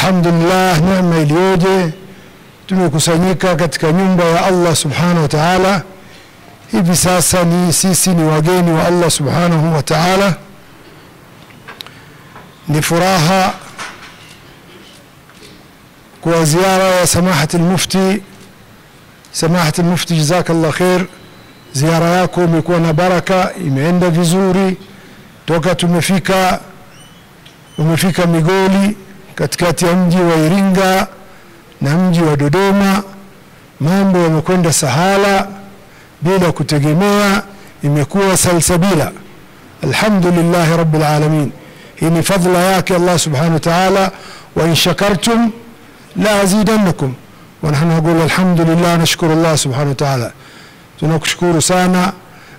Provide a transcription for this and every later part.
alhamdulillah, neema iliyoje tumekusanyika katika nyumba ya Allah subhanahu wa ta'ala. Hivi sasa sisi ni wageni wa Allah subhanahu wa ta'ala. Ni furaha kwa ziara ya Samahati al-Mufti. Samahati al-Mufti, jazakallah khair. Ziara yako imekuwa na baraka, imeenda vizuri. Toka umefika Migoli, katikati ya mji wa Iringa na mji wa Dodoma, mambo yamekwenda sahala bila kutegemea, imekuwa salsabila. Alhamdulillah rabbil alamin. Hii ni fadhila yake Allah subhanahu wa ta'ala. Wa in shakartum la azidannakum. Wa nahnu naqulu alhamdulillah, nashkuru Allah subhanahu wa ta'ala. Tunakushukuru sana.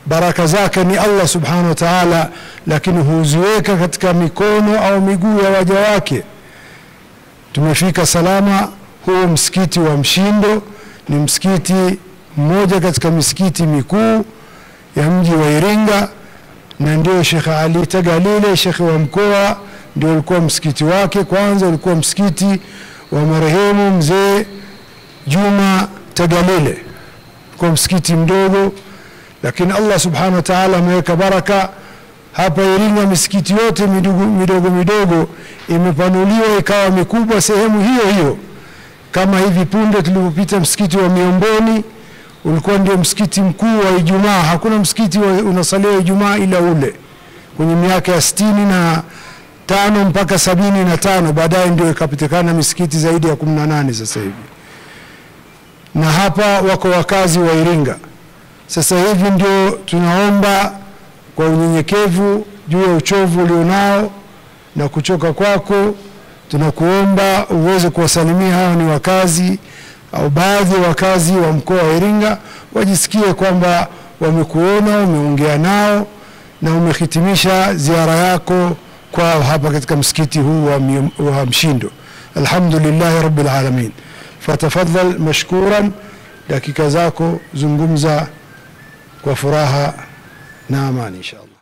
Baraka zake ni Allah subhanahu wa ta'ala, lakini huziweka katika mikono au miguu ya waja wake. Tumefika salama. Huu msikiti wa Mshindo ni msikiti mmoja katika misikiti mikuu ya mji wa Iringa, na ndio Sheikh Ali Tagalile, Sheikh wa mkoa, ndio ulikuwa msikiti wake. Kwanza ulikuwa msikiti wa marehemu mzee Juma Tagalile, kwa msikiti mdogo, lakini Allah subhanahu wa ta'ala ameweka baraka hapa Iringa. Misikiti yote midogo imepanuliwa ikawa mikubwa sehemu hiyo. Kama hivi punde tulipopita msikiti wa Miomboni, ulikuwa ndio msikiti mkuu wa Ijumaa. Hakuna msikiti unasaliwa Ijumaa ila ule, kwenye miaka ya 65 mpaka 75. Baadaye ndio ikapatikana misikiti zaidi ya 18 sasa hivi. Na hapa wako wakazi wa Iringa. Sasa hivi ndio tunaomba kwa unyenyekevu juu ya uchovu ulionao na kuchoka kwako, tunakuomba uweze kuwasalimia. Hao ni wakazi au baadhi ya wakazi wa mkoa wa Iringa, wajisikie kwamba wamekuona, umeongea nao na umehitimisha ziara yako kwao hapa katika msikiti huu wa Mshindo. Alhamdulillah rabbil alamin. Fatafadhal mashkuran. Dakika zako zungumza kwa furaha na amani inshallah.